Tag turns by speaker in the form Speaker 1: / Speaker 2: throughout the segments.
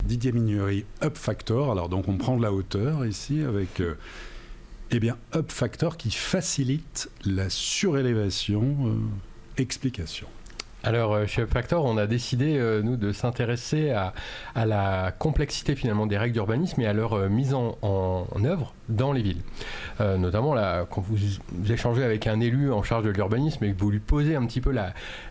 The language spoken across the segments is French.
Speaker 1: Didier Mignery, Up Factor. Alors donc on prend de la hauteur ici avec Up Factor qui facilite la surélévation. Explication.
Speaker 2: Alors, chez Up Factor, on a décidé, nous, de s'intéresser à la complexité, finalement, des règles d'urbanisme et à leur mise en œuvre dans les villes. Notamment, là, quand vous échangez avec un élu en charge de l'urbanisme et que vous lui posez un petit peu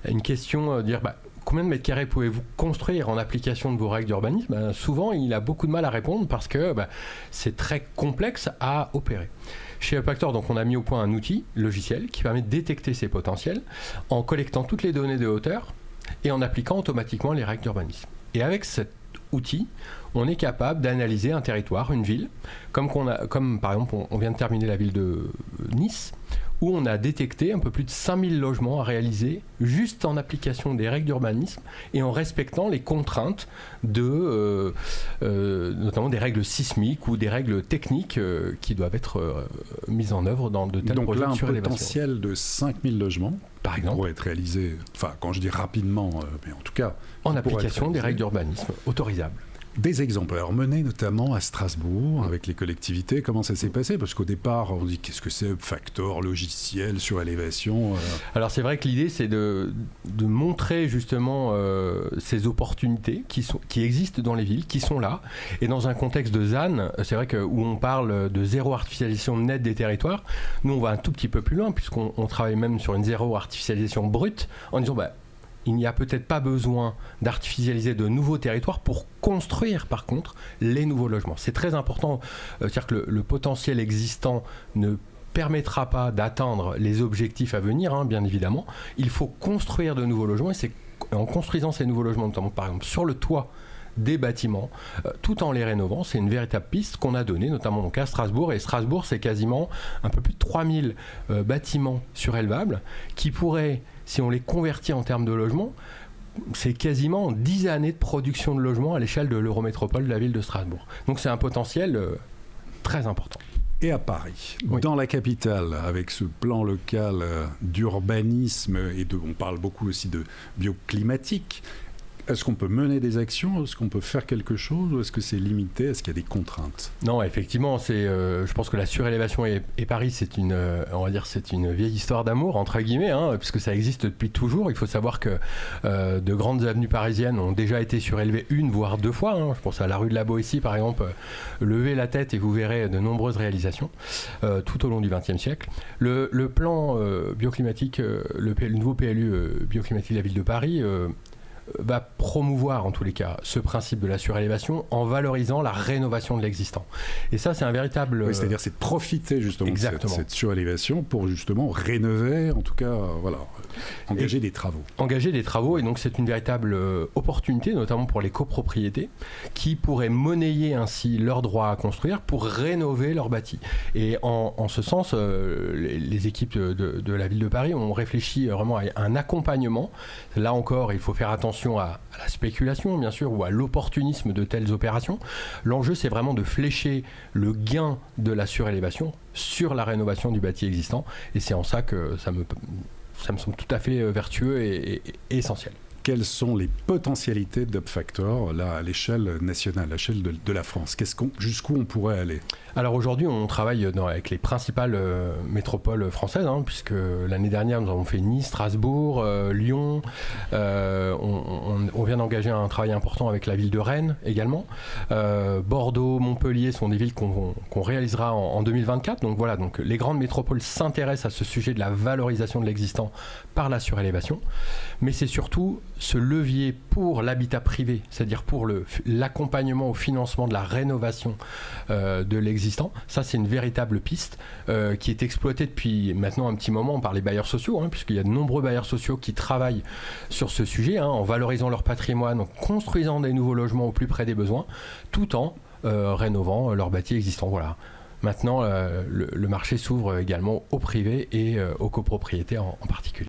Speaker 2: une question, dire combien de mètres carrés pouvez-vous construire en application de vos règles d'urbanisme ? Souvent, il a beaucoup de mal à répondre parce que c'est très complexe à opérer. Chez Up Factor, donc, on a mis au point un outil logiciel qui permet de détecter ces potentiels en collectant toutes les données de hauteur et en appliquant automatiquement les règles d'urbanisme. Et avec cet outil, on est capable d'analyser un territoire, une ville, comme par exemple, on vient de terminer la ville de Nice, où on a détecté un peu plus de 5000 logements à réaliser juste en application des règles d'urbanisme et en respectant les contraintes notamment des règles sismiques ou des règles techniques qui doivent être mises en œuvre dans de tels projets de surélévation.
Speaker 1: Donc là, un potentiel de 5000 logements,
Speaker 2: par exemple,
Speaker 1: pourrait être réalisé, enfin quand je dis rapidement, mais en tout cas...
Speaker 2: en application des règles d'urbanisme autorisables.
Speaker 1: Des exemples, alors menés notamment à Strasbourg avec les collectivités, comment ça s'est passé ? Parce qu'au départ, on dit qu'est-ce que c'est Up Factor, logiciel, surélévation
Speaker 2: Alors c'est vrai que l'idée c'est de montrer justement ces opportunités qui existent dans les villes, qui sont là. Et dans un contexte de ZAN, c'est vrai où on parle de zéro artificialisation nette des territoires, nous on va un tout petit peu plus loin puisqu'on travaille même sur une zéro artificialisation brute en disant il n'y a peut-être pas besoin d'artificialiser de nouveaux territoires pour construire, par contre, les nouveaux logements. C'est très important, c'est-à-dire que le potentiel existant ne permettra pas d'atteindre les objectifs à venir, bien évidemment. Il faut construire de nouveaux logements, et c'est en construisant ces nouveaux logements, notamment par exemple sur le toit des bâtiments, tout en les rénovant. C'est une véritable piste qu'on a donnée, notamment donc à Strasbourg. Et Strasbourg, c'est quasiment un peu plus de 3000 bâtiments surélevables qui pourraient, si on les convertit en termes de logements, c'est quasiment 10 années de production de logements à l'échelle de l'Eurométropole de la ville de Strasbourg. Donc c'est un potentiel très important.
Speaker 1: Et à Paris, dans la capitale, avec ce plan local d'urbanisme, on parle beaucoup aussi de bioclimatique, est-ce qu'on peut mener des actions ? Est-ce qu'on peut faire quelque chose ? Ou est-ce que c'est limité ? Est-ce qu'il y a des contraintes ?
Speaker 2: Non, effectivement, je pense que la surélévation et Paris, c'est une vieille histoire d'amour, entre guillemets, puisque ça existe depuis toujours. Il faut savoir que de grandes avenues parisiennes ont déjà été surélevées une, voire deux fois. Je pense à la rue de la Boétie, par exemple. Levez la tête et vous verrez de nombreuses réalisations tout au long du XXe siècle. Le plan bioclimatique, le nouveau PLU bioclimatique de la ville de Paris, va promouvoir en tous les cas ce principe de la surélévation en valorisant la rénovation de l'existant. Et ça, c'est un véritable...
Speaker 1: Oui, c'est-à-dire c'est de profiter justement de cette surélévation pour justement rénover, en tout cas, engager des travaux.
Speaker 2: Engager des travaux, et donc c'est une véritable opportunité, notamment pour les copropriétés, qui pourraient monnayer ainsi leur droit à construire pour rénover leur bâti. Et en ce sens, les équipes de la ville de Paris ont réfléchi vraiment à un accompagnement. Là encore, il faut faire attention à la spéculation, bien sûr, ou à l'opportunisme de telles opérations. L'enjeu, c'est vraiment de flécher le gain de la surélévation sur la rénovation du bâti existant. Et c'est en ça que ça me semble tout à fait vertueux et essentiel.
Speaker 1: Quelles sont les potentialités d'Up Factor là, à l'échelle nationale, à l'échelle de la France ? Jusqu'où on pourrait aller ?
Speaker 2: Alors aujourd'hui, on travaille avec les principales métropoles françaises, puisque l'année dernière, nous avons fait Nice, Strasbourg, Lyon. On vient d'engager un travail important avec la ville de Rennes également. Bordeaux, Montpellier sont des villes qu'on réalisera en 2024. Donc voilà, les grandes métropoles s'intéressent à ce sujet de la valorisation de l'existant par la surélévation. Mais c'est surtout ce levier pour l'habitat privé, c'est-à-dire pour l'accompagnement au financement de la rénovation de l'existant. Ça, c'est une véritable piste qui est exploitée depuis maintenant un petit moment par les bailleurs sociaux, puisqu'il y a de nombreux bailleurs sociaux qui travaillent sur ce sujet, en valorisant leur patrimoine, en construisant des nouveaux logements au plus près des besoins, tout en rénovant leur bâti existant. Voilà. Maintenant, le marché s'ouvre également au privé et aux copropriétés en particulier.